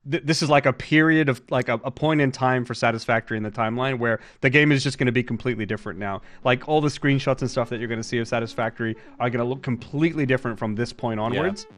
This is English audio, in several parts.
this is like a period of like a point in time for Satisfactory in the timeline where the game is just going to be completely different now. Like all the screenshots and stuff that you're going to see of Satisfactory are going to look completely different from this point onwards. Yeah.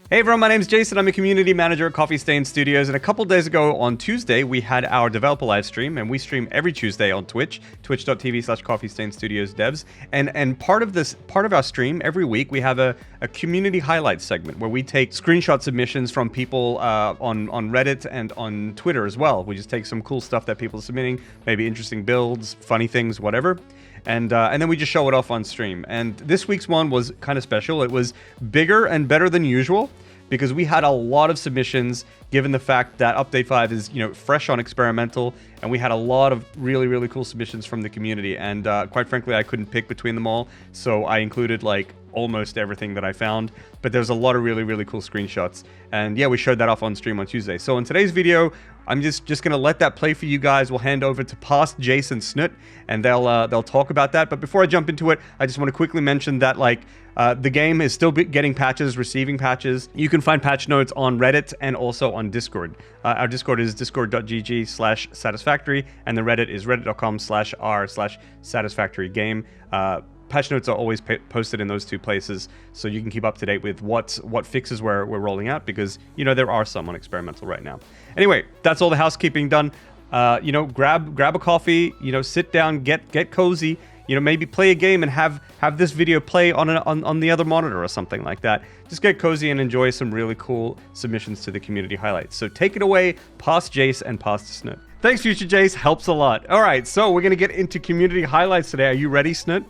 Hey everyone, my name's Jason. I'm a community manager at Coffee Stain Studios, and a couple days ago on Tuesday, we had our developer live stream, and we stream every Tuesday on Twitch, twitch.tv/CoffeeStainStudiosDevs. And part of our stream every week, we have a community highlights segment where we take screenshot submissions from people on Reddit and on Twitter as well. We just take some cool stuff that people are submitting, maybe interesting builds, funny things, whatever. And then we just show it off on stream. And this week's one was kind of special. It was bigger and better than usual because we had a lot of submissions given the fact that Update 5 is, fresh on experimental, and we had a lot of really, really cool submissions from the community. And quite frankly, I couldn't pick between them all, so I included like almost everything that I found. But there's a lot of really, really cool screenshots. And yeah, we showed that off on stream on Tuesday. So in today's video, I'm just gonna let that play for you guys. We'll hand over to past Jason Snoot, and they'll talk about that. But before I jump into it, I just want to quickly mention that the game is still getting patches, receiving patches. You can find patch notes on Reddit and also on Discord. Our Discord is discord.gg/satisfactory, and the Reddit is reddit.com/r/satisfactorygame. Patch notes are always posted in those two places, so you can keep up to date with what fixes we're rolling out, because there are some on experimental right now. Anyway, that's all the housekeeping done. Grab a coffee, sit down, get cozy, maybe play a game and have this video play on the other monitor or something like that. Just get cozy and enjoy some really cool submissions to the community highlights. So take it away, past Jace and past Snoot. Thanks, Future Jace, helps a lot. All right, so we're gonna get into community highlights today. Are you ready, Snoot?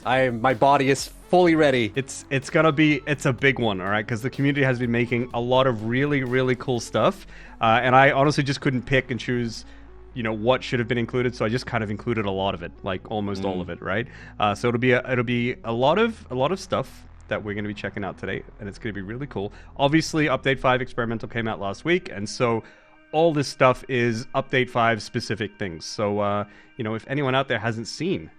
My body is fully ready. It's a big one, all right, because the community has been making a lot of really, really cool stuff, and I honestly just couldn't pick and choose what should have been included, so I just kind of included a lot of it, like almost all of it, right? So it'll be a lot of stuff that we're going to be checking out today, and it's going to be really cool. Obviously, Update 5 Experimental came out last week, and so all this stuff is Update 5 specific things. So if anyone out there hasn't seen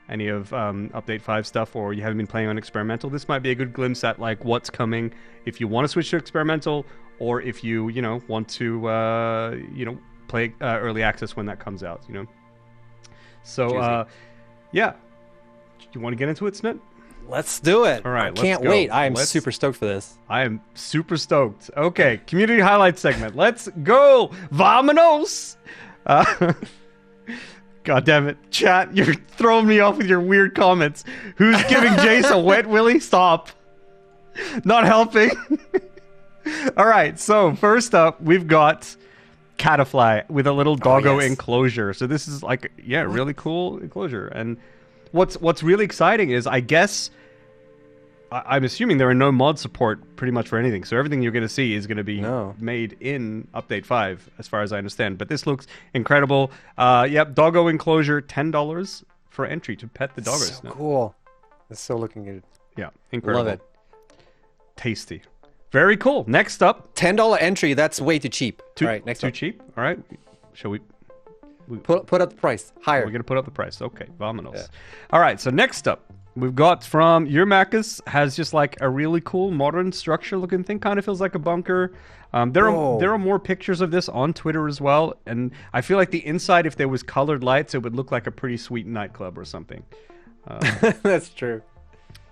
any of Update 5 stuff, or you haven't been playing on Experimental, this might be a good glimpse at like what's coming if you want to switch to Experimental, or if you want to play early access when that comes out. So yeah, you want to get into it, Snoot? Let's do it. All right, I can't wait. I am super stoked for this. I am super stoked. Okay, community highlights segment. Let's go. Vamonos. God damn it. Chat, you're throwing me off with your weird comments. Who's giving Jace a wet willy? Stop. Not helping. All right, so first up, we've got Catafly with a little doggo enclosure. So this is like, really cool enclosure. And what's really exciting is, I guess, I'm assuming there are no mod support pretty much for anything. So everything you're going to see is going to be made in Update 5, as far as I understand. But this looks incredible. Yep, doggo enclosure, $10 for entry to pet the doggos. So cool. It's so looking good. Yeah, incredible. Love it. Tasty. Very cool. Next up. $10 entry, that's way too cheap. All right, next Too cheap? All right. Shall we put up the price higher? We're going to put up the price. Okay, vamonos. Yeah. All right, so next up, we've got from Eurymachus, has just like a really cool modern structure looking thing. Kind of feels like a bunker. There are more pictures of this on Twitter as well, and I feel like the inside, if there was colored lights, it would look like a pretty sweet nightclub or something. That's true.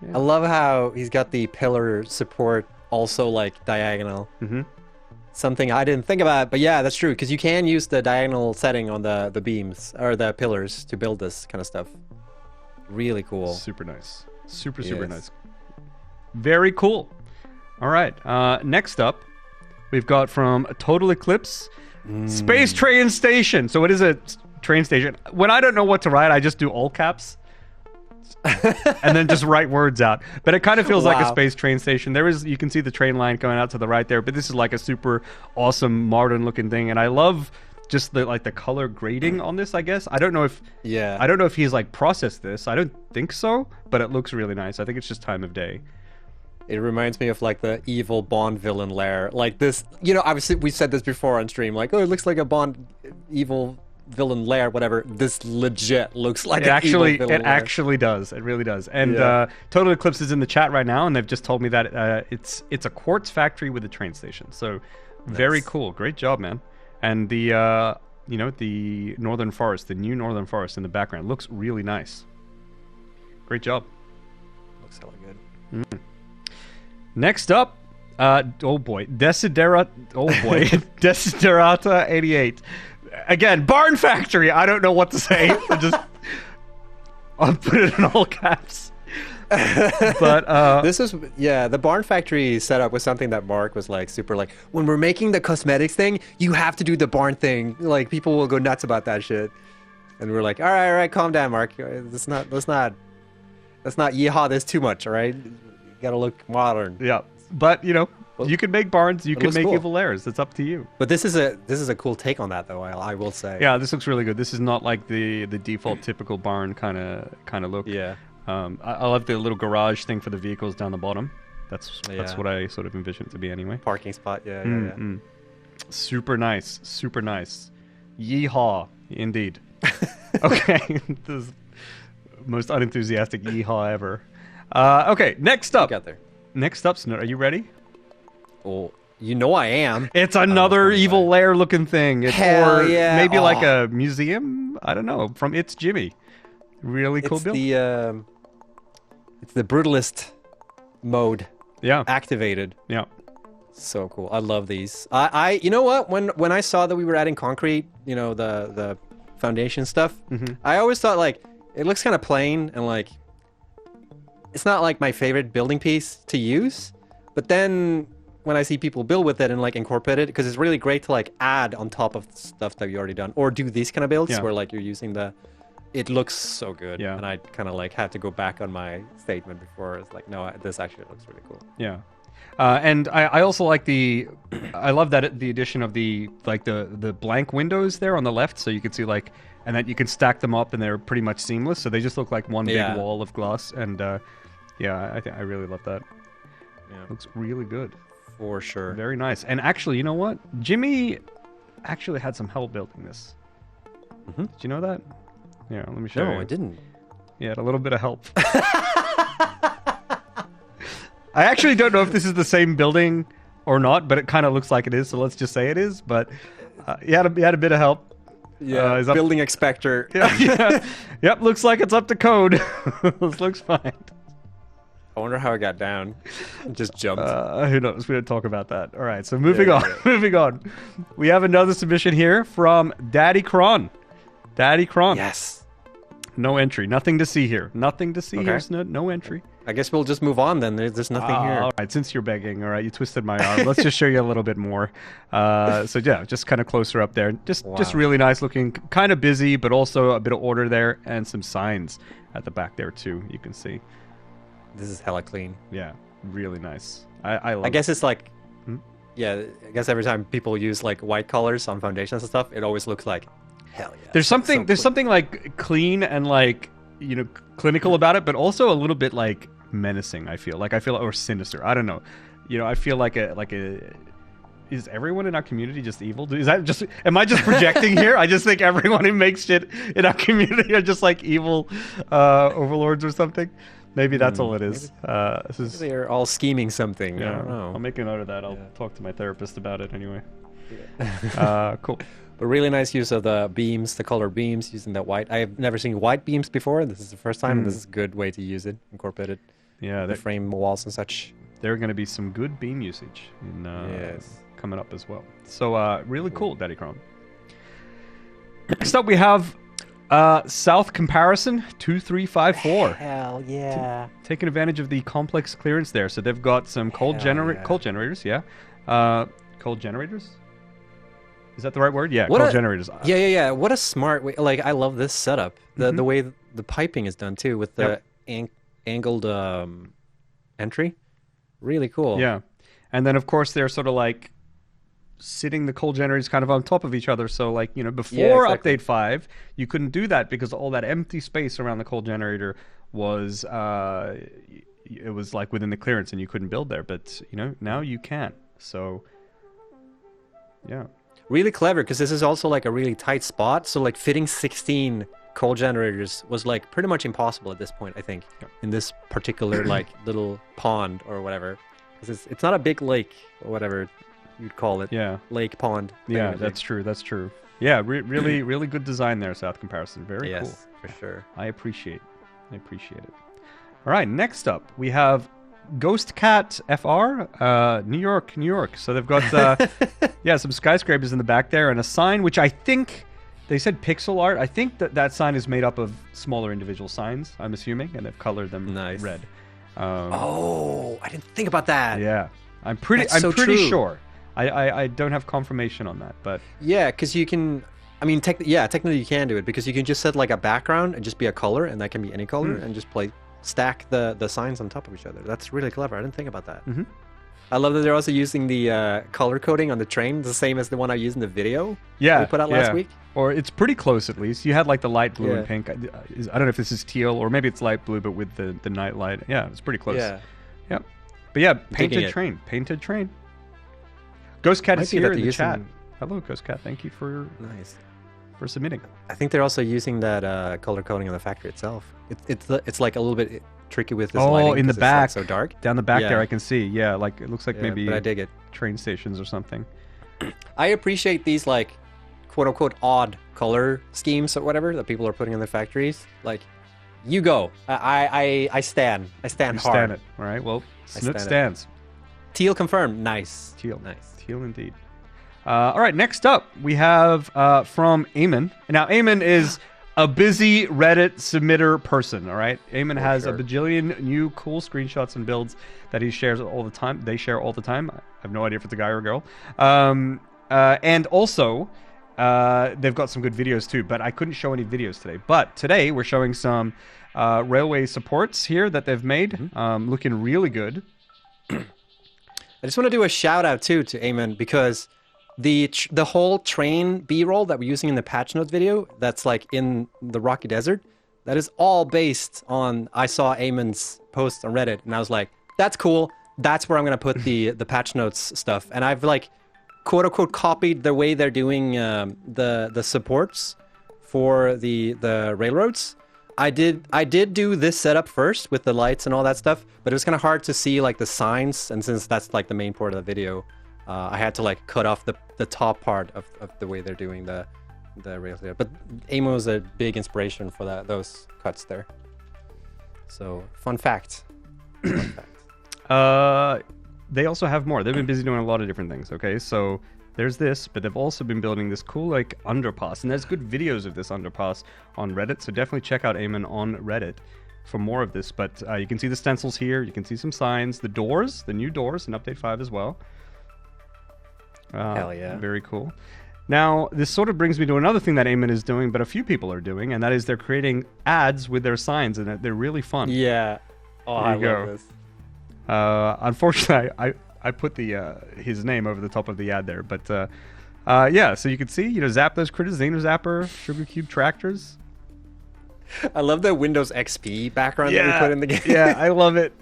Yeah. I love how he's got the pillar support also like diagonal. Mm-hmm. Something I didn't think about, but yeah, that's true, because you can use the diagonal setting on the beams or the pillars to build this kind of stuff. Really cool. Super nice. Super nice. Very cool. All right. Next up, we've got from Total Eclipse, Space Train Station. So it is a train station. When I don't know what to write, I just do all caps and then just write words out. But it kind of feels like a space train station. You can see the train line going out to the right there, but this is like a super awesome modern looking thing. And I love just the color grading on this, I guess. I don't know if he's like processed this. I don't think so, but it looks really nice. I think it's just time of day. It reminds me of like the evil Bond villain lair. Like this, obviously we said this before on stream, like, oh, it looks like a Bond evil villain lair, whatever. This legit looks like It an actually, evil villain it lair. actually does. It really does. And Yeah. Total Eclipse is in the chat right now, and they've just told me that it's a quartz factory with a train station. So very Nice. cool. Great job, man. And the the Northern Forest, the new Northern Forest in the background looks really nice. Great job. Looks hella good. Next up, oh boy, Desiderata 88. Again, Barn Factory. I don't know what to say. I'll put it in all caps. But This is the barn factory setup was something that Mark was like super like, when we're making the cosmetics thing, you have to do the barn thing. Like people will go nuts about that shit. And we're like, all right, calm down, Mark. Let's not yeehaw this too much, all right? You gotta look modern. yeah, but you can make barns, you can looks make cool. evil lairs. It's up to you. But this is a cool take on that though, I will say. Yeah, this looks really good. This is not like the default typical barn kind of look. Yeah. I love the little garage thing for the vehicles down the bottom. That's Yeah. what I sort of envision it to be anyway. Parking spot, yeah. Super nice, super nice. Yeehaw, indeed. Okay, this is most unenthusiastic yeehaw ever. Okay, next up. Got there. Next up, Snow. Are you ready? Well, you know I am. It's another evil lair looking thing. It's, Hell or yeah. maybe like Aw. a museum. I don't know. From It's Jimmy. Really cool It's build. it's the brutalist mode Yeah, activated. yeah. So cool. I love these. I you know what? When I saw that we were adding concrete, the foundation stuff, I always thought like it looks kind of plain and like it's not like my favorite building piece to use. But then when I see people build with it and like incorporate it, because it's really great to like add on top of stuff that you already done, or do these kind of builds Yeah. where like you're using it looks so good. Yeah. And I kind of like had to go back on my statement before. It's like, no, this actually looks really cool. Yeah. And I also like I love that the addition of the blank windows there on the left, so you can see like, and that you can stack them up and they're pretty much seamless, so they just look like one Yeah. big wall of glass. And yeah, I really love that. Yeah. Looks really good. For sure. Very nice. And actually, you know what? Jimmy actually had some help building this. Mhm. Did you know that? Yeah, let me show you. No, I didn't. Yeah, a little bit of help. I actually don't know if this is the same building or not, but it kind of looks like it is, so let's just say it is. But he had a bit of help. Yeah, he's up- building expector. Yeah. Yep, looks like it's up to code. This looks fine. I wonder how it got down. It just jumped. Who knows? We don't talk about that. All right, so moving on. Yeah. Moving on. We have another submission here from Daddy Cron. Daddy Cron. Yes. No entry. Nothing to see here. Nothing to see Okay. here, Snood. No entry. I guess we'll just move on then. There's nothing here. All right, since you're begging, all right, you twisted my arm. Let's just show you a little bit more. So yeah, just kind of closer up there. Just Wow. really nice looking. Kind of busy, but also a bit of order there, and some signs at the back there too. You can see. This is hella clean. Yeah, really nice. I love. I guess it's like, Hmm? yeah, I guess every time people use like white colors on foundations and stuff, it always looks like, hell yeah. There's something. So There's clean. something like clean and like clinical about it, but also a little bit like menacing. I feel or sinister. I don't know. I feel like a. Is everyone in our community just evil? Is that just? Am I just projecting here? I just think everyone who makes shit in our community are just like evil overlords or something. Maybe that's all it is. This is. They're all scheming something. I Yeah, don't know. I'll make a note of that. I'll talk to my therapist about it anyway. Cool. But really nice use of the beams, the color beams, using that white. I have never seen white beams before. This is the first time. This is a good way to use it, incorporate it. Yeah, The frame walls and such. there are going to be some good beam usage in Yes. coming up as well. So really cool, Daddy Chrome. Next up, we have South Comparison 2354. Hell yeah. Taking advantage of the complex clearance there. So they've got some cold Hell yeah. cold generators, yeah. Cold generators? Is that the right word? Yeah, What cold a- generators. Yeah. What a smart way. Like, I love this setup. The way the piping is done too, with the angled entry. Really cool. Yeah. And then, of course, they're sort of like sitting the cold generators kind of on top of each other. So, like, before exactly. Update 5, you couldn't do that because all that empty space around the cold generator was, it was like within the clearance and you couldn't build there. But, now you can. So, yeah. really clever because this is also like a really tight spot. So like fitting 16 coal generators was like pretty much impossible at this point, I think, in this particular like little pond or whatever. 'Cause it's not a big lake or whatever you'd call it. Yeah. Lake pond. Yeah, that's true. That's true. Yeah, really, really good design there, South Comparison. Very cool. Yes, for sure. I appreciate it. All right, next up we have Ghost Cat FR, New York. So they've got some skyscrapers in the back there and a sign which I think they said pixel art. I think that sign is made up of smaller individual signs, I'm assuming, and they've colored them red. I didn't think about that. Yeah, I'm pretty sure. I don't have confirmation on that, but yeah, because you can. I mean, technically you can do it because you can just set like a background and just be a color, and that can be any color, and just stack the signs on top of each other. That's really clever. I didn't think about that. Mm-hmm. I love that they're also using the color coding on the train, the same as the one I used in the video. Yeah, we put out last week. Or it's pretty close at least. You had like the light blue and pink. I don't know if this is teal or maybe it's light blue, but with the night light. Yeah, it's pretty close. Yeah. Yep. But yeah, painted train. Ghost Cat is here in the chat. Hello, Ghost Cat. Thank you for submitting. I think they're also using that color coding on the factory itself. It's like a little bit tricky with this lighting. Oh, in the back, it's like so dark. Down the back there, I can see. Yeah, like it looks like maybe. But I dig it. Train stations or something. I appreciate these like quote unquote odd color schemes or whatever that people are putting in their factories. Like, you go. I stand. I stand hard. Stand it. All right. Well, Snoot stands. Teal confirmed. Nice. Teal. Nice. Teal indeed. All right. Next up, we have from Eamon. Now, Eamon is a busy Reddit submitter person. All right. Eamon has a bajillion new cool screenshots and builds that he shares all the time. They share all the time. I have no idea if it's a guy or a girl. And also, they've got some good videos too, but I couldn't show any videos today. But today we're showing some railway supports here that they've made, looking really good. I just want to do a shout out too to Eamon because the whole train B-roll that we're using in the patch notes video that's like in the Rocky Desert, that is all based on, I saw Eamon's post on Reddit and I was like, that's cool. That's where I'm going to put the patch notes stuff. And I've like quote unquote copied the way they're doing the supports for the railroads. I did do this setup first with the lights and all that stuff, but it was kind of hard to see like the signs, and since that's like the main part of the video, I had to like cut off the top part of the way they're doing the rails there. But Amo was a big inspiration for those cuts there. So fun fact. They also have more. They've been busy doing a lot of different things. Okay, so there's this, but they've also been building this cool like underpass, and there's good videos of this underpass on Reddit. So definitely check out Eamon on Reddit for more of this. But you can see the stencils here. You can see some signs, the doors, the new doors in Update 5 as well. Hell yeah! Very cool. Now, this sort of brings me to another thing that Eamon is doing, but a few people are doing, and that is they're creating ads with their signs, and they're really fun. Yeah. Oh, I love this. Unfortunately, I put his name over the top of the ad there, but yeah. So you can see, Zap those critters, Xeno Zapper, Sugar Cube tractors. I love the Windows XP background that we put in the game. Yeah, I love it.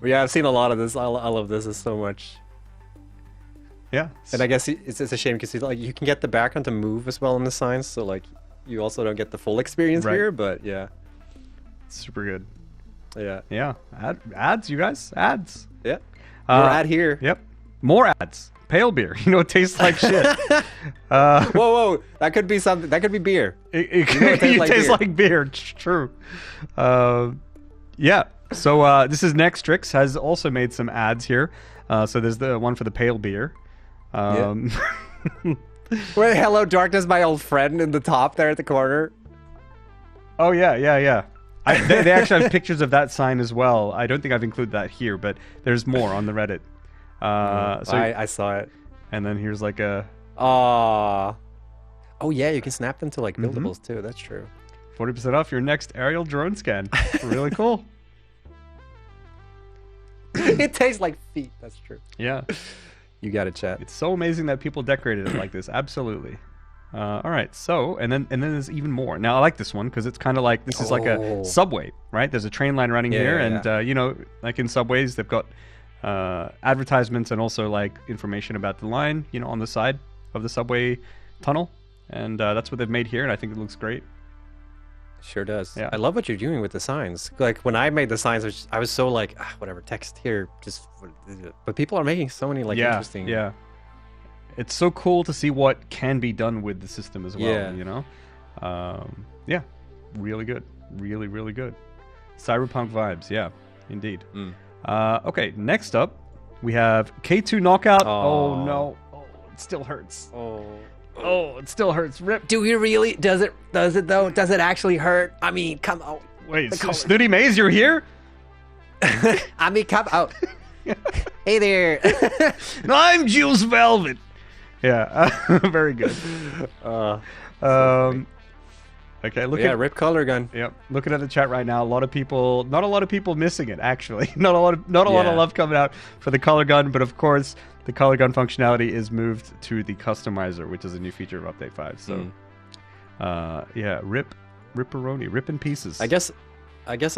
Yeah, I've seen a lot of this. I love this so much. Yeah, and I guess it's a shame because like you can get the background to move as well in the signs, so like you also don't get the full experience here. But yeah, super good. Yeah. Ads, you guys, ads. Yeah. More ad here. Yep. More ads. Pale beer. It tastes like shit. Whoa. That could be something. That could be beer. It tastes like beer. It's true. Yeah. So this is Nextrix has also made some ads here. So there's the one for the pale beer. Wait, hello darkness, my old friend in the top there at the corner. Oh yeah. They actually have pictures of that sign as well. I don't think I've included that here, but there's more on the Reddit. So I saw it. And then here's like a... Oh yeah, you can snap them to like buildables too. That's true. 40% off your next aerial drone scan. Really cool. It tastes like feet. That's true. Yeah. You got to chat. It's so amazing that people decorated it like this. Absolutely. All right, so and then there's even more. Now I like this one because it's kind of like this is like a subway, right? There's a train line running here, and like in subways, they've got advertisements and also like information about the line, on the side of the subway tunnel. And that's what they've made here, and I think it looks great. Sure does. Yeah. I love what you're doing with the signs. Like when I made the signs, I was so like, whatever, text here, but people are making so many like interesting. Yeah. It's so cool to see what can be done with the system as well. Yeah. Really good. Really, really good. Cyberpunk vibes. Yeah, indeed. Okay, next up we have K2 Knockout. Oh no. Oh, it still hurts. Oh, it still hurts. Rip. Do we really? Does it though? Does it actually hurt? I mean, come on. Wait, Snooty Maze, you're here? I mean, come out. Hey there. No, I'm Jules Velvet. Yeah, very good. Okay, Rip color gun. Yep, looking at the chat right now, not a lot of people missing it actually. Not a lot of love coming out for the color gun, but of course the color gun functionality is moved to the customizer, which is a new feature of Update 5. So, Ripperoni, rip in pieces. I guess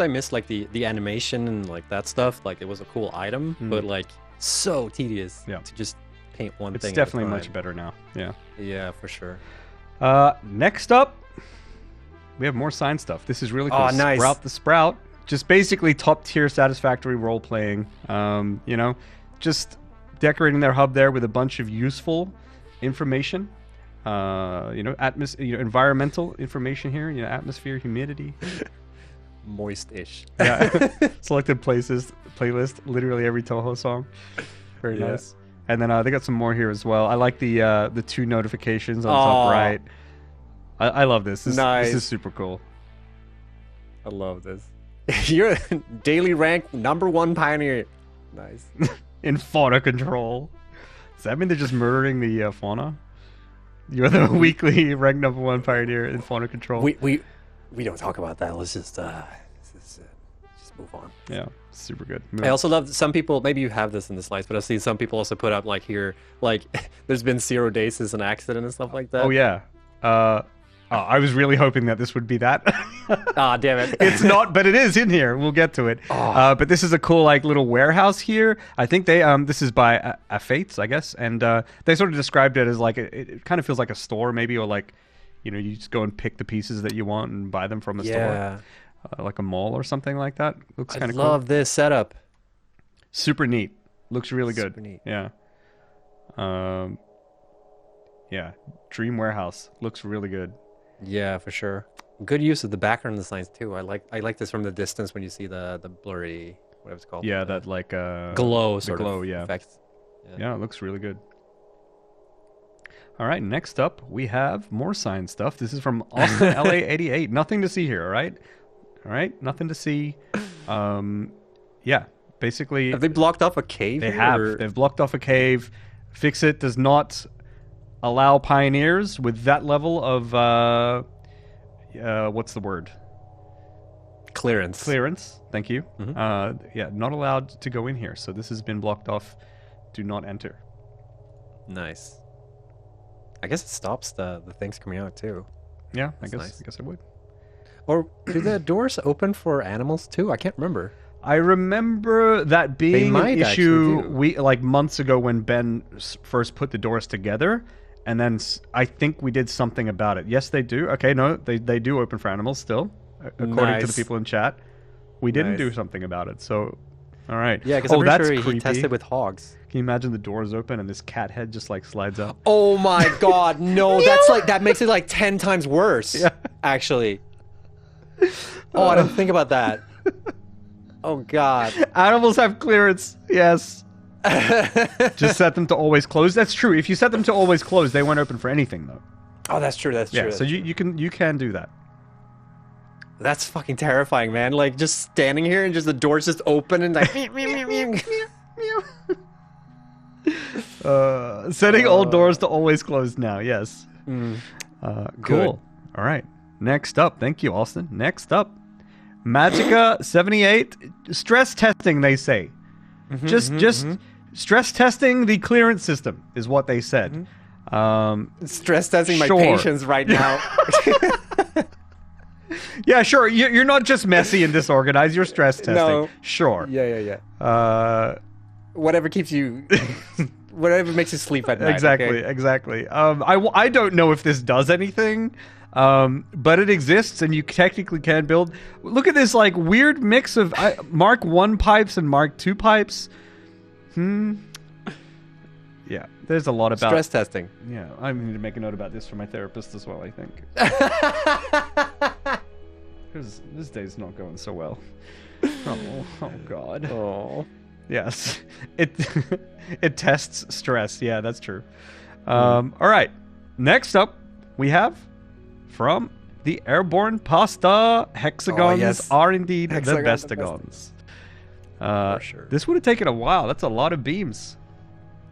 I missed like the animation and like that stuff. Like it was a cool item, but like so tedious to just paint one thing. It's definitely much better now. Yeah. Yeah, for sure. Next up, we have more sign stuff. This is really cool. Oh, nice. Sprout the Sprout. Just basically top tier Satisfactory role playing. Just decorating their hub there with a bunch of useful information. Environmental information here. Atmosphere, humidity. Moist-ish. Yeah. Selected playlist, literally every Toho song. Very nice. And then they got some more here as well. I like the 2 notifications on top right. I love this. This is super cool. I love this. You're daily rank #1 pioneer. Nice. In fauna control. Does that mean they're just murdering the fauna? You're the weekly rank #1 pioneer in fauna control. We don't talk about that. Let's just move on. Yeah, super good. I also love some people. Maybe you have this in the slides, but I've seen some people also put up like here, like there's been 0 days since an accident and stuff like that. Oh yeah. I was really hoping that this would be that. Damn it. It's not, but it is in here. We'll get to it. But this is a cool like little warehouse here. I think they this is by Fates, I guess, and they sort of described it as like it kind of feels like a store maybe, or like you just go and pick the pieces that you want and buy them from a store, like a mall or something like that. Looks kind of cool. I love this setup. Super neat. Looks really good. Super neat. Yeah. Yeah. Dream Warehouse looks really good. Yeah, for sure. Good use of the background designs too. I like this from the distance when you see the blurry, whatever it's called. Yeah, that like glow sort of effect. Yeah, it looks really good. All right, next up we have more sign stuff. This is from Austin LA88. Nothing to see here, all right? All right, nothing to see. Yeah, basically have they blocked off a cave? They have. Or? They've blocked off a cave. Fixit does not allow pioneers with that level of what's the word? Clearance. Thank you. Mm-hmm. Not allowed to go in here. So this has been blocked off. Do not enter. Nice. I guess it stops the things coming out too. Yeah, That's I nice. guess it would. Or do the doors open for animals too? I can't remember. I remember that being an issue months ago when Ben first put the doors together. And then I think we did something about it. Yes, they do. Okay, no, they do open for animals still, according to the people in chat. We didn't do something about it, so... All right. Yeah, because I'm pretty sure he tested with hogs. Can you imagine the doors open and this cat head just like slides up? Oh my god, no, that makes it like 10 times worse, actually. Oh, I didn't think about that. Oh god. Animals have clearance, yes. Just set them to always close. That's true. If you set them to always close, they won't open for anything, though. Oh, that's true. That's true. So you can do that. That's fucking terrifying, man. Like just standing here and just the doors just open and like. Setting all doors to always close now. Yes. Cool. Good. All right. Next up, thank you, Austin. Next up, Magica 78 stress testing. They say, just stress testing the clearance system is what they said. Stress testing my patience right now. Yeah, sure. You're not just messy and disorganized. You're stress testing. No. Sure. Yeah. whatever keeps you, whatever makes you sleep at night. Exactly, okay? exactly. I don't know if this does anything, but it exists, and you technically can build. Look at this like weird mix of Mark 1 pipes and Mark 2 pipes. Yeah, there's a lot about Stress testing. Yeah, I need to make a note about this for my therapist as well, I think. Because this day's not going so well. Oh God. Oh. Yes, it tests stress. Yeah, that's true. All right, next up we have from the airborne pasta. Hexagons are indeed the bestagons. For sure. This would have taken a while. That's a lot of beams.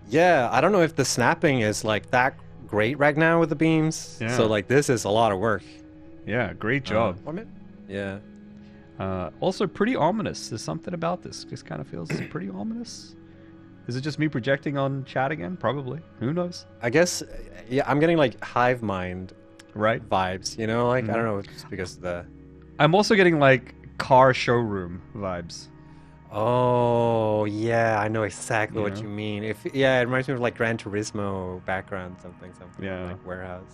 Yeah, I don't know if the snapping is like that great right now with the beams. Yeah. So like this is a lot of work. Yeah, great job. Yeah. Also pretty ominous. There's something about this. Just kind of feels pretty ominous. Is it just me projecting on chat again? Probably. Who knows? I guess, yeah, I'm getting like hive mind Right. vibes, you know? Like, I don't know, it's because of the... I'm also getting like car showroom vibes. Oh, yeah, I know exactly what Yeah. you mean. Yeah, it reminds me of like Gran Turismo background, something. Yeah. Like warehouse.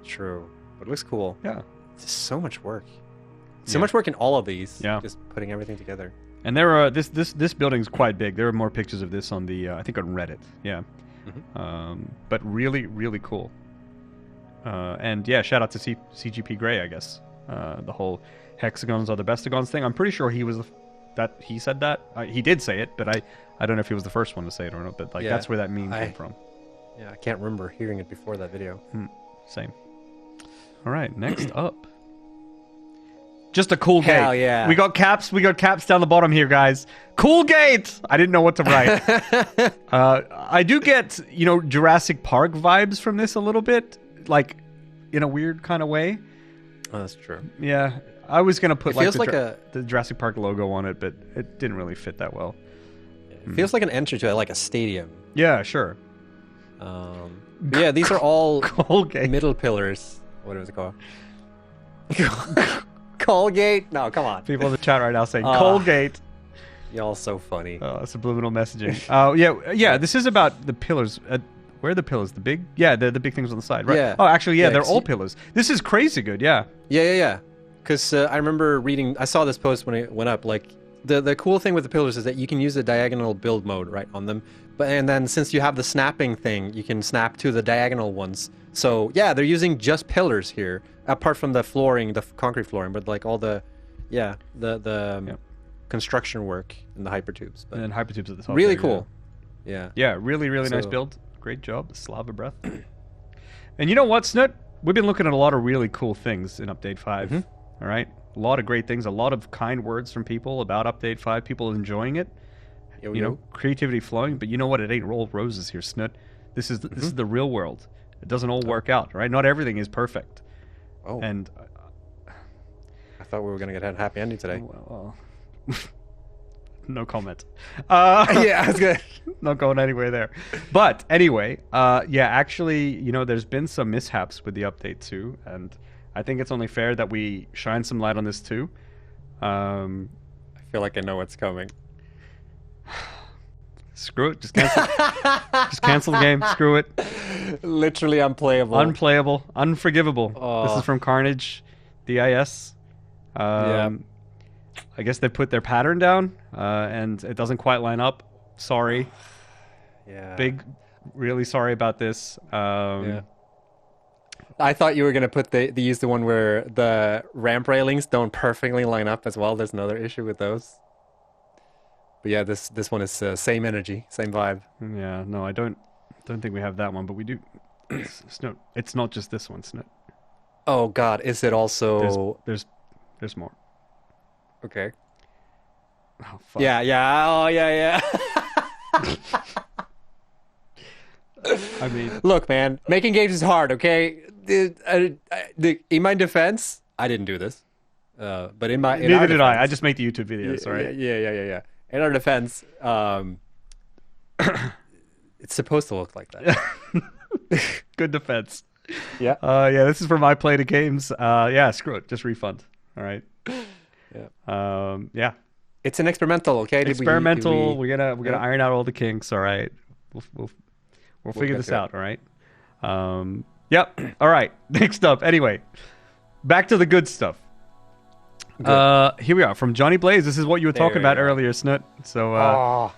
True. But it looks cool. Yeah. It's just so much work. So Yeah. much work in all of these. Yeah. Just putting everything together. And there are this building's quite big. There are more pictures of this on the I think on Reddit. Yeah. But really really cool. And yeah, shout out to CGP Grey, I guess. The whole hexagons are the bestagons thing. I'm pretty sure he was he said that. He did say it, but I don't know if he was the first one to say it or not. But like Yeah, that's where that meme came from. Yeah, I can't remember hearing it before that video. Same. All right, next up. Just a cool Hell gate. yeah. We got caps. We got caps down the bottom here, guys. Cool gate. I didn't know what to write. I do get, Jurassic Park vibes from this a little bit, like in a weird kind of way. Oh, that's true. Yeah, I was gonna put It feels like the Jurassic Park logo on it, but it didn't really fit that well. It feels like an entry to like a stadium. Yeah, sure. Yeah, these are all Colgate. middle pillars. What is it called? Colgate? No, come on. People in the chat right now saying Colgate. Y'all so funny. Subliminal messaging. Yeah. This is about the pillars. Where are the pillars? The big? Yeah, the big things on the side, right? Yeah. Oh, actually, yeah, Yeah, they're 'cause all pillars. This is crazy good. Yeah. Yeah. Because I remember reading, I saw this post when it went up, like, the cool thing with the pillars is that you can use the diagonal build mode, right, on them. And then since you have the snapping thing, you can snap to the diagonal ones. So, yeah, they're using just pillars here, apart from the flooring, the concrete flooring, but like all the construction work in the hypertubes. But And then hypertubes at the top. really there, cool. Yeah. Yeah, really nice So- build. Great job, Slava Breath. And you know what, Snut? We've been looking at a lot of really cool things in Update 5. All right? A lot of great things, a lot of kind words from people about Update 5, people enjoying it. You know, creativity flowing, but you know what? It ain't all roses here, Snut. This is the real world. It doesn't all work out, right? Not everything is perfect. Oh. And I thought we were going to get a happy ending today. well, no comment. Yeah, that's good. Not going anywhere there. But anyway, actually, there's been some mishaps with the update too, and I think it's only fair that we shine some light on this too. I feel like I know what's coming. Screw it. Just cancel. Just cancel the game. Screw it. Literally unplayable. Unplayable. Unforgivable. Oh. This is from Carnage, DIS. Yeah. I guess they put their pattern down, and it doesn't quite line up. Sorry. Yeah. Really sorry about this. Yeah. I thought you were gonna put use the one where the ramp railings don't perfectly line up as well. There's another issue with those. But yeah, this one is same energy, same vibe. Yeah, no, I don't think we have that one, but we do. It's not just this one, Snut. Oh God, is it also? There's more. Okay. Oh fuck. Yeah. Oh yeah. I mean, Look, man, making games is hard. Okay. In my defense, I didn't do this. But in our neither did I. defense- I just make the YouTube videos, right? Yeah. In our defense, it's supposed to look like that. Good defense. Yeah. This is for my play to games. Screw it. Just refund. All right. Yeah. Yeah. It's an experimental, okay? Experimental. We're gonna iron out all the kinks. All right. We'll figure this out. All right. Yep. All right. Next up. Anyway, back to the good stuff. Here we are from Johnny Blaze. This is what you were talking about earlier, Snoot. So,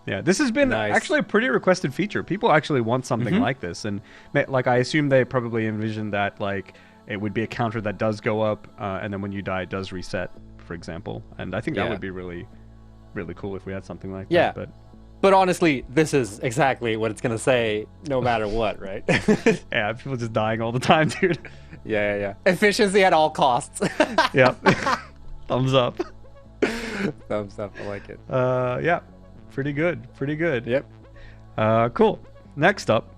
yeah, this has been actually a pretty requested feature. People actually want something like this, and like I assume they probably envisioned that like it would be a counter that does go up, and then when you die, it does reset, for example. And I think that would be really, really cool if we had something like that. But honestly, this is exactly what it's gonna say, no matter what, right? Yeah, people just dying all the time, dude. Yeah. Efficiency at all costs. Yeah. Thumbs up. Thumbs up. I like it. Yeah. Pretty good. Yep. Cool. Next up,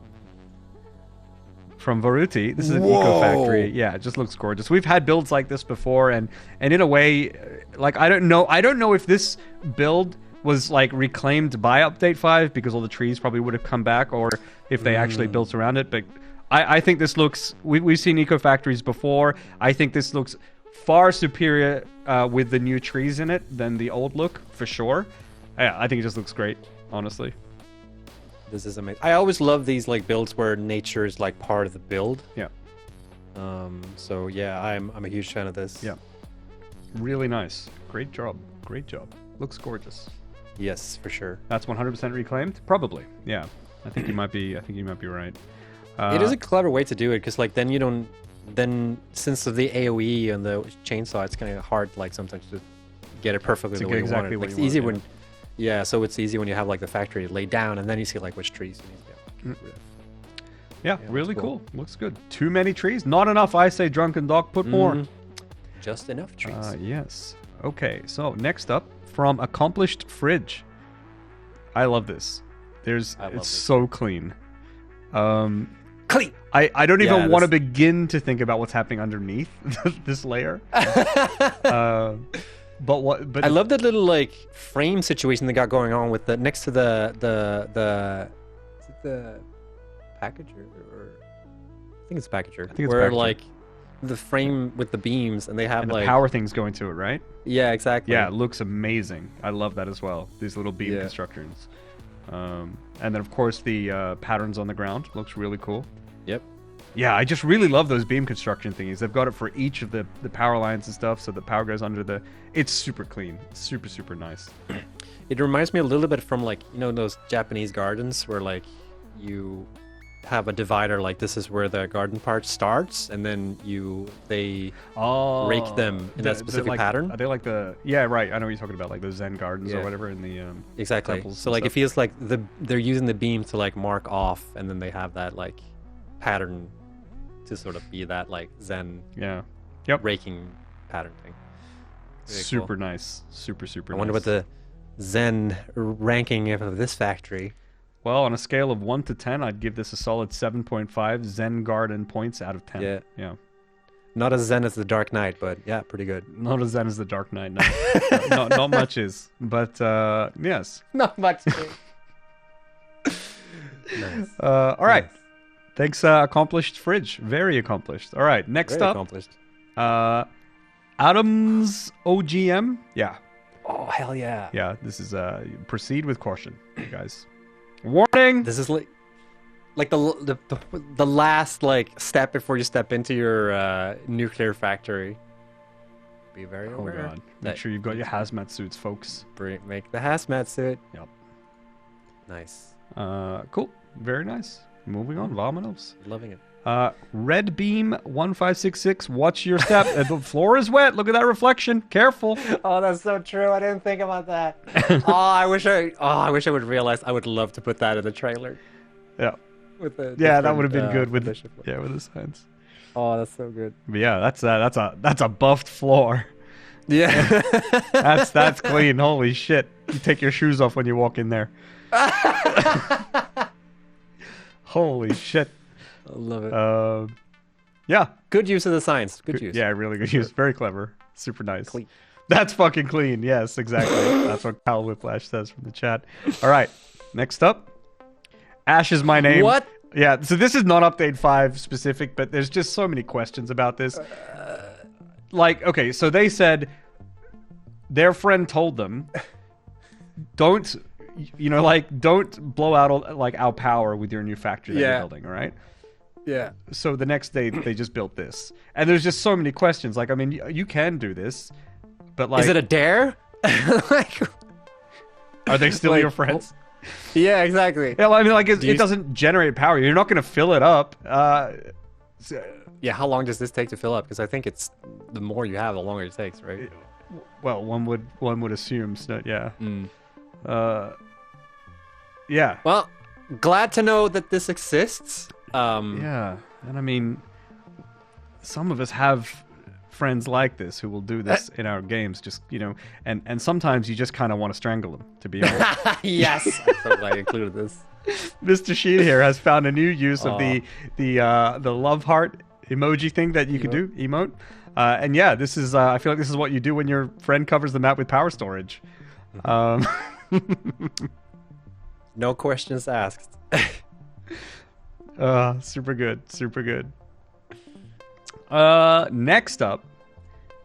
from Varuti. This is an Eco Factory. Yeah, it just looks gorgeous. We've had builds like this before, and in a way, like I don't know if this build was like reclaimed by Update 5 because all the trees probably would have come back, or if they actually built around it. But I think this looks. We've seen Eco Factories before. I think this looks far superior with the new trees in it than the old look, for sure. Yeah, I think it just looks great, honestly. This is amazing. I always love these like builds where nature is like part of the build. Yeah. So yeah, I'm a huge fan of this. Yeah. Really nice. Great job. Looks gorgeous. Yes, for sure. That's 100% reclaimed? Probably. Yeah. I think you might be right. It is a clever way to do it because like then you don't since of the AoE and the chainsaw, it's kind of hard like sometimes to get it perfectly the way you want it. Like, it's easy when so it's easy when you have like the factory laid down and then you see like which trees you need to get. Yeah, really cool. Looks good. Too many trees? Not enough, I say, Drunken Dog. Put more. Just enough trees. Yes. Okay, so next up, from Accomplished Fridge. I love this. It's so clean. Clean. I don't even want to begin to think about what's happening underneath this layer. But I love that little like frame situation they got going on with the next to the is it the packager or I think it's packager. I think it's where packager. Like the frame with the beams and they have and like the power things going to it, right? Yeah, exactly. Yeah, it looks amazing. I love that as well. These little beam constructions. And then of course the patterns on the ground looks really cool. Yep. Yeah, I just really love those beam construction thingies. They've got it for each of the power lines and stuff, so the power goes under the... It's super clean. Super, super nice. It reminds me a little bit from like, you know, those Japanese gardens where like you have a divider, like this is where the garden part starts, and then they rake them in that specific pattern. Are they like the... Yeah, right. I know what you're talking about, like the Zen gardens or whatever in the exactly. So like it feels like they're using the beam to like mark off, and then they have that like pattern to sort of be that like Zen raking pattern thing. Really super nice. Super nice. I wonder what the Zen ranking of this factory. Well, on a scale of 1 to 10, I'd give this a solid 7.5 Zen Garden points out of 10. Yeah. Not as Zen as the Dark Knight, but yeah, pretty good. Not as Zen as the Dark Knight, no. Not much is, but yes. Not much. Nice. All right. Nice. Thanks, Accomplished Fridge. Very accomplished. All right, next up. Accomplished. Adams OGM. Yeah. Oh, hell yeah. Yeah, this is proceed with caution, guys. Warning. This is like the last like step before you step into your nuclear factory. Be very aware. Oh god. Make sure you've got your hazmat suits, folks. Make the hazmat suit. Yep. Nice. Cool. Very nice. Moving on. Vamonos. Loving it. Red Beam 1566. Watch your step. The floor is wet. Look at that reflection. Careful. Oh, that's so true. I didn't think about that. I wish I would realize. I would love to put that in the trailer. Yeah. With the that would have been good with the signs. Oh, that's so good. But yeah, that's a buffed floor. Yeah. that's clean. Holy shit. You take your shoes off when you walk in there. Holy shit. I love it. Yeah. Good use of the signs. Good use. Yeah, really good use. Very clever. Super nice. Clean. That's fucking clean. Yes, exactly. That's what Kyle Whiplash says from the chat. All right. Next up. Ash is my name. What? Yeah, so this is not Update 5 specific, but there's just so many questions about this. Like, okay, so they said their friend told them, don't blow out like our power with your new factory that you're building, all right? Yeah. So the next day they just built this, and there's just so many questions. Like, I mean, you can do this, but like, is it a dare? Like, are they still like, your friends? Yeah, exactly. Yeah, I mean, like, it doesn't generate power. You're not going to fill it up. Yeah, how long does this take to fill up? Because I think it's the more you have, the longer it takes, right? Well, one would assume, so, yeah. Mm. Yeah. Well, glad to know that this exists. Yeah, and I mean, some of us have friends like this who will do this in our games, just, and sometimes you just kind of want to strangle them, to be honest. Yes, I'm so glad I included this. Mr. Sheen here has found a new use of the love heart emoji thing that you can do, emote. And yeah, this is I feel like this is what you do when your friend covers the map with power storage. No questions asked. Super good, super good. Next up,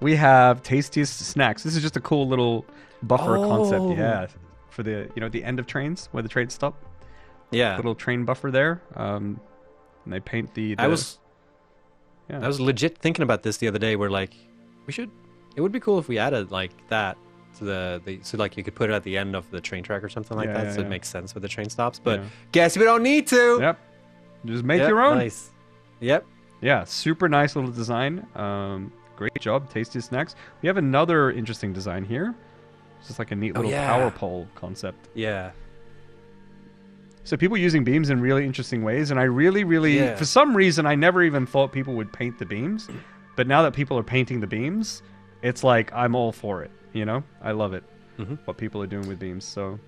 we have tastiest snacks. This is just a cool little buffer concept, yeah, for the the end of trains where the trains stop. Yeah, little train buffer there. And they paint the. I was legit thinking about this the other day. Where like, it would be cool if we added like that to so like you could put it at the end of the train track or something like that, so it makes sense with the train stops. But guess we don't need to. Yep. Just make your own. Nice. Yep. Yeah, super nice little design. Great job, tastiest snacks. We have another interesting design here. It's just like a neat little power pole concept. Yeah. So people using beams in really interesting ways, and I really, for some reason, I never even thought people would paint the beams, but now that people are painting the beams, it's like I'm all for it. I love it. What people are doing with beams. So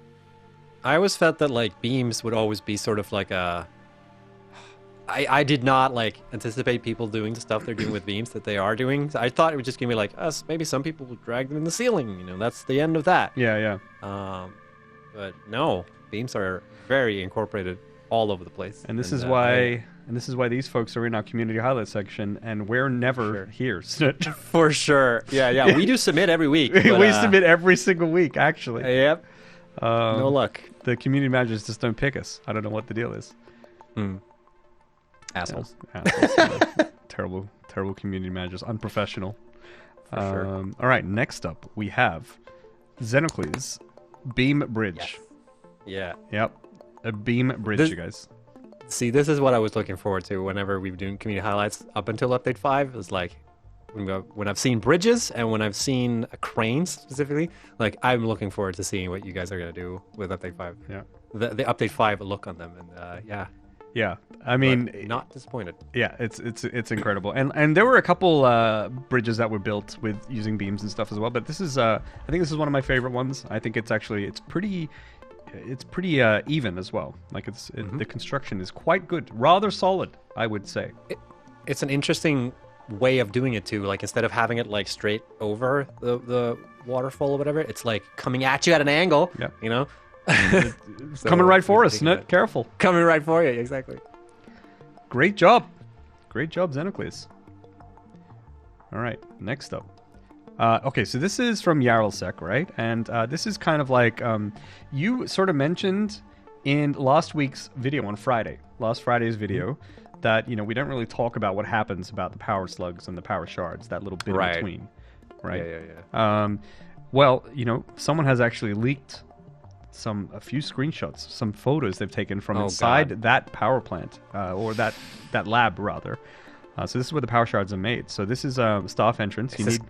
I always felt that like beams would always be sort of like a. I did not like anticipate people doing the stuff they're doing with beams that they are doing. I thought it was just gonna be like us. Maybe some people would drag them in the ceiling. That's the end of that. Yeah. But no, beams are very incorporated all over the place. And this is why these folks are in our community highlight section, and we're never here. For sure. Yeah. We do submit every week. But, we submit every single week, actually. Yep. No luck. The community managers just don't pick us. I don't know what the deal is. Assholes. Terrible community managers. Unprofessional. For sure. All right, next up we have Xenocles Beam Bridge. Yes. Yeah. Yep. A beam bridge, you guys. See, this is what I was looking forward to whenever we've been doing community highlights up until update 5. It's like when I've seen bridges and when I've seen cranes specifically, like I'm looking forward to seeing what you guys are going to do with update 5. Yeah. The update 5 look on them, and Yeah, I mean, but not disappointed. Yeah, it's incredible, and there were a couple bridges that were built with using beams and stuff as well. But this is, I think this is one of my favorite ones. I think it's pretty even as well. Like the construction is quite good, rather solid, I would say. It's an interesting way of doing it too. Like instead of having it like straight over the waterfall or whatever, it's like coming at you at an angle. Yeah. So coming right for us, Snut. Careful. Coming right for you, exactly. Great job, Xenocles. All right, next up. Okay, so this is from Yarlsek, right? And this is kind of like you sort of mentioned in last week's video on last Friday's video, that we don't really talk about what happens about the power slugs and the power shards, that little bit in between, right? Yeah. Well, someone has actually leaked a few screenshots, some photos they've taken from inside that power plant, or that lab rather. So this is where the power shards are made. So this is staff entrance. Is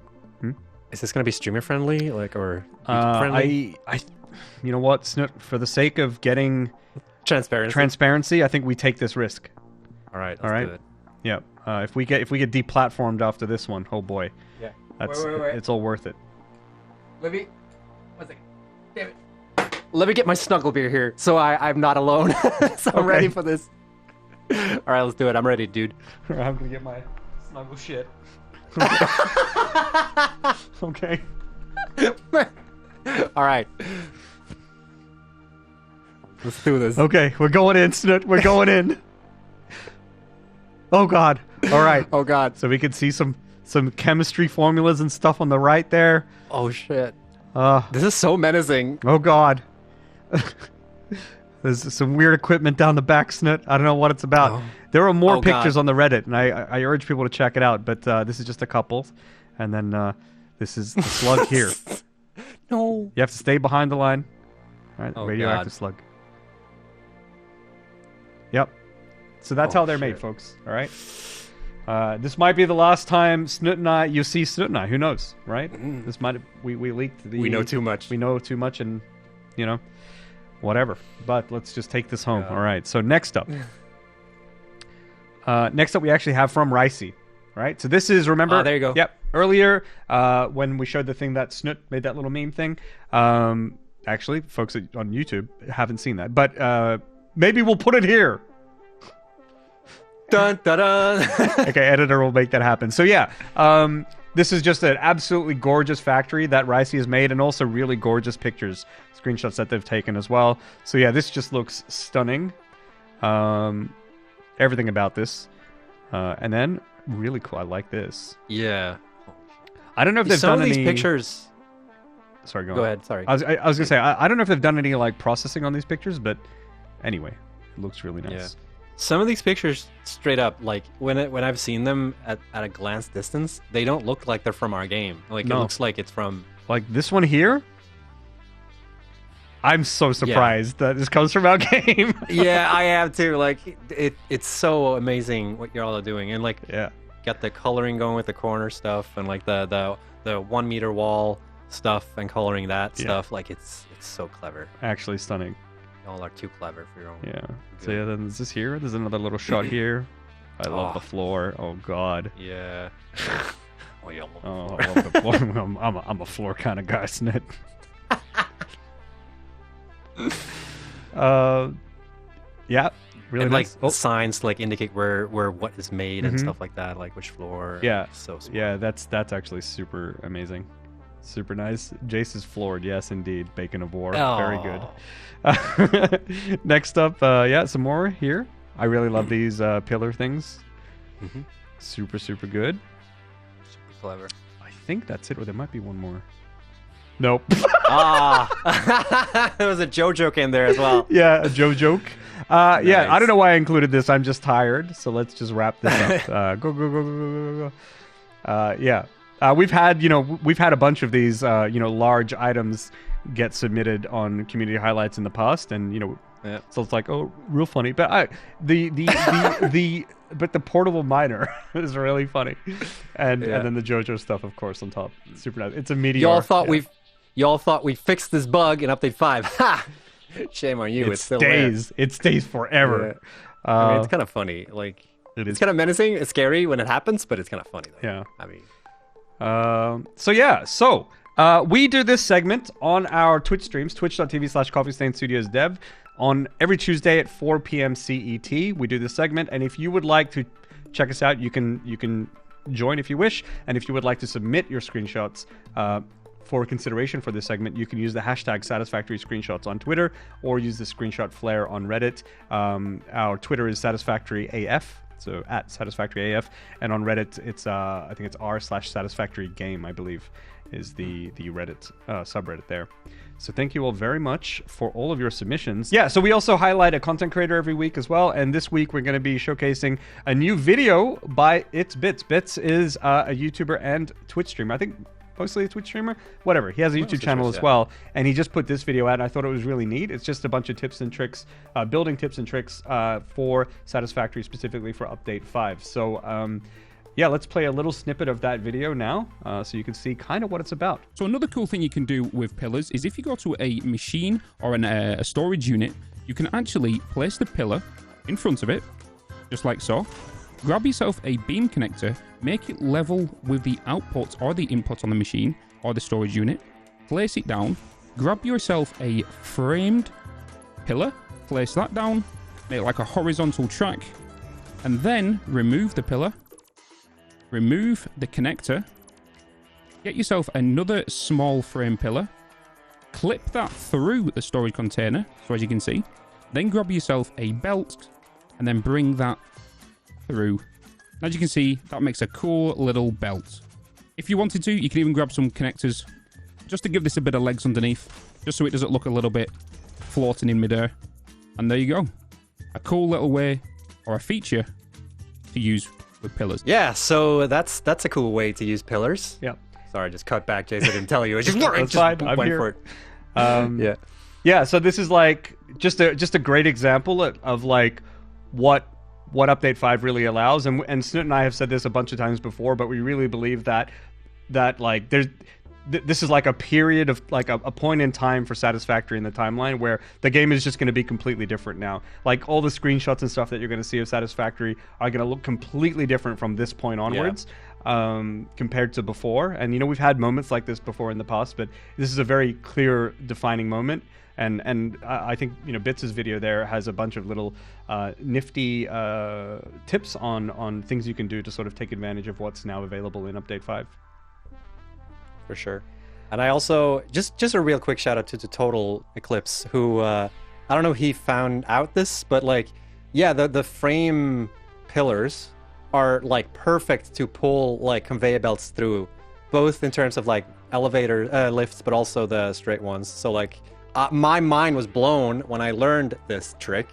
this going to be streamer friendly, like, or YouTube friendly? You know what, Snoot, for the sake of getting transparency, I think we take this risk. All right. Do it. Yeah. If we get deplatformed after this one, oh boy. Yeah. Wait. It's all worth it. Let me. 1 second. Damn it. Let me get my snuggle beer here, so I'm not alone. So I'm ready for this. All right, let's do it. I'm ready, dude. I'm gonna get my snuggle shit. Okay. All right. Let's do this. Okay, we're going in, Snoot. We're going in. Oh God. All right. Oh God. So we can see some chemistry formulas and stuff on the right there. Oh shit. This is so menacing. Oh God. There's some weird equipment down the back, Snoot. I don't know what it's about. Oh. There are more Oh, pictures God. on the Reddit, and I urge people to check it out. But this is just a couple, and then this is the slug here. No. You have to stay behind the line. All right, Oh, radioactive God. slug. Yep. So that's Oh, how they're made, shit. folks. All right. This might be the last time Snoot and I, you see Snoot and I. Who knows, right? This might we leaked the. We know too much. We know too much, and you know, whatever. But let's just take this home. Yeah. All right. So next up. Next up, we actually have from Ricey. Right. So this is remember. There you go. Yep. Earlier, when we showed the thing that Snoot made that little meme thing. Actually, folks on YouTube haven't seen that, but maybe we'll put it here. Dun dun dun. Okay, editor will make that happen. So yeah, this is just an absolutely gorgeous factory that Ricey has made, and also really gorgeous pictures, screenshots that they've taken as well. So yeah, this just looks stunning. Everything about this, and then really cool. I like this. Yeah. I don't know if they've Some done of these any pictures. Sorry, go Go on. ahead. Sorry. I was gonna say I don't know if they've done any like processing on these pictures, but anyway, it looks really nice. Yeah. Some of these pictures, straight up, like when I've seen them at a glance distance, they don't look like they're from our game. Like No. it looks like it's from. Like this one here. I'm so surprised that this comes from our game. Yeah, I have too. Like it's so amazing what y'all are doing, and like Yeah. got the coloring going with the corner stuff, and like the 1 meter wall stuff, and coloring that Yeah. stuff. Like it's so clever. Actually stunning. Y'all are too clever for your own. Yeah. So good. yeah, then is this here? There's another little shot here. I love Oh. the floor. Oh God. Yeah. Oh, yeah. Oh, I love the floor. I'm a floor kind of guy, Snit. Yeah. Really And like nice. Oh, signs to like indicate where what is made and Mhm. stuff like that, like which floor. Yeah. So smart. yeah, that's actually super amazing. Super nice. Jace is floored. Yes, indeed. Bacon of War. Very good. Next up, yeah, some more here. I really love these pillar things. Mhm. Super, super good. Super clever. I think that's it, or there might be one more. Nope. There was a Joe joke in there as well. Yeah, a Joe joke. Yeah, I Nice. don't know why I included this. I'm just tired, so let's just wrap this up. Go. Yeah, we've had a bunch of these large items get submitted on community highlights in the past, and Yeah. so it's like, oh, real funny. But the portable miner is really funny, and Yeah. then the JoJo stuff, of course, on top. Super nice. It's a meteor. Y'all thought we fixed this bug in update 5. Ha! Shame on you. It's still there. It stays forever. I mean, it's kind of funny. Like It it's is. kind of menacing. It's scary when it happens, but it's kind of funny though. Yeah. I mean, So we do this segment on our Twitch streams, twitch.tv/CoffeeStainStudiosDev, on every Tuesday at 4 p.m. CET. We do this segment, and if you would like to check us out, you can join if you wish, and if you would like to submit your screenshots for consideration for this segment, you can use the hashtag Satisfactory Screenshots on Twitter, or use the screenshot flare on Reddit. Our Twitter is SatisfactoryAF. So at SatisfactoryAF, and on Reddit, it's I think it's r/SatisfactoryGame, I believe, is the Reddit subreddit there. So thank you all very much for all of your submissions. Yeah, so we also highlight a content creator every week as well, and this week we're going to be showcasing a new video by It's Bits. Bits is a YouTuber and Twitch streamer. I think mostly a Twitch streamer, whatever. He has a YouTube channel as well, and he just put this video out, and I thought it was really neat. It's just a bunch of tips and tricks, building tips and tricks for Satisfactory, specifically for Update 5. So, yeah, let's play a little snippet of that video now, so you can see kind of what it's about. So another cool thing you can do with pillars is if you go to a machine or a storage unit, you can actually place the pillar in front of it, just like so. Grab yourself a beam connector, make it level with the output or the input on the machine or the storage unit, place it down, grab yourself a framed pillar, place that down, make it like a horizontal track, and then remove the pillar, remove the connector, get yourself another small frame pillar, clip that through the storage container, so as you can see, then grab yourself a belt, and then bring that through. As you can see, that makes a cool little belt. If you wanted to, you can even grab some connectors just to give this a bit of legs underneath, just so it doesn't look a little bit floating in midair. And there you go. A cool little way, or a feature, to use with pillars. Yeah, so that's a cool way to use pillars. Yep. Sorry, just cut back, Jason. I didn't tell you. I just, That's fine. I'm went here. for it. Yeah. Yeah, so this is like just a great example of like what Update 5 really allows, and Snoot and I have said this a bunch of times before, but we really believe that like this is like a period of like a point in time for Satisfactory in the timeline where the game is just going to be completely different now. Like all the screenshots and stuff that you're going to see of Satisfactory are going to look completely different from this point onwards. Compared to before. And we've had moments like this before in the past, but this is a very clear defining moment. And I think Bits' video there has a bunch of little nifty tips on things you can do to sort of take advantage of what's now available in Update 5. For sure. And I also just a real quick shout out to Total Eclipse, who I don't know if he found out this, but like the frame pillars are like perfect to pull like conveyor belts through, both in terms of like elevator lifts, but also the straight ones. So like my mind was blown when I learned this trick.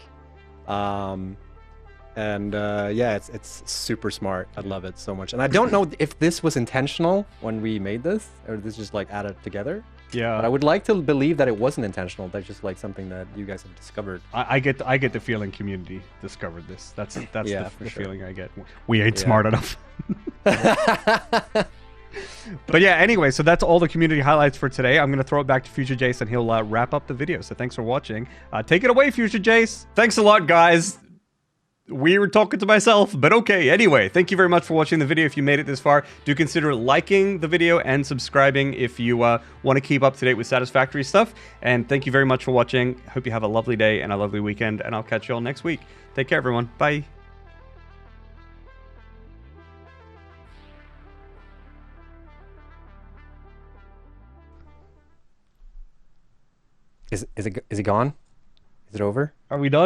It's super smart. I love it so much. And I don't know if this was intentional when we made this, or this just like added together. Yeah. But I would like to believe that it wasn't intentional. That's just like something that you guys have discovered. I get the feeling community discovered this. That's the sure. feeling I get. We ain't smart enough. But yeah, anyway, so that's all the community highlights for today. I'm going to throw it back to Future Jace, and he'll wrap up the video. So thanks for watching. Take it away, Future Jace. Thanks a lot, guys. We were talking to myself, but okay. Anyway, thank you very much for watching the video. If you made it this far, do consider liking the video and subscribing if you want to keep up to date with Satisfactory stuff. And thank you very much for watching. Hope you have a lovely day and a lovely weekend, and I'll catch you all next week. Take care, everyone. Bye. Is it gone? Is it over? Are we done?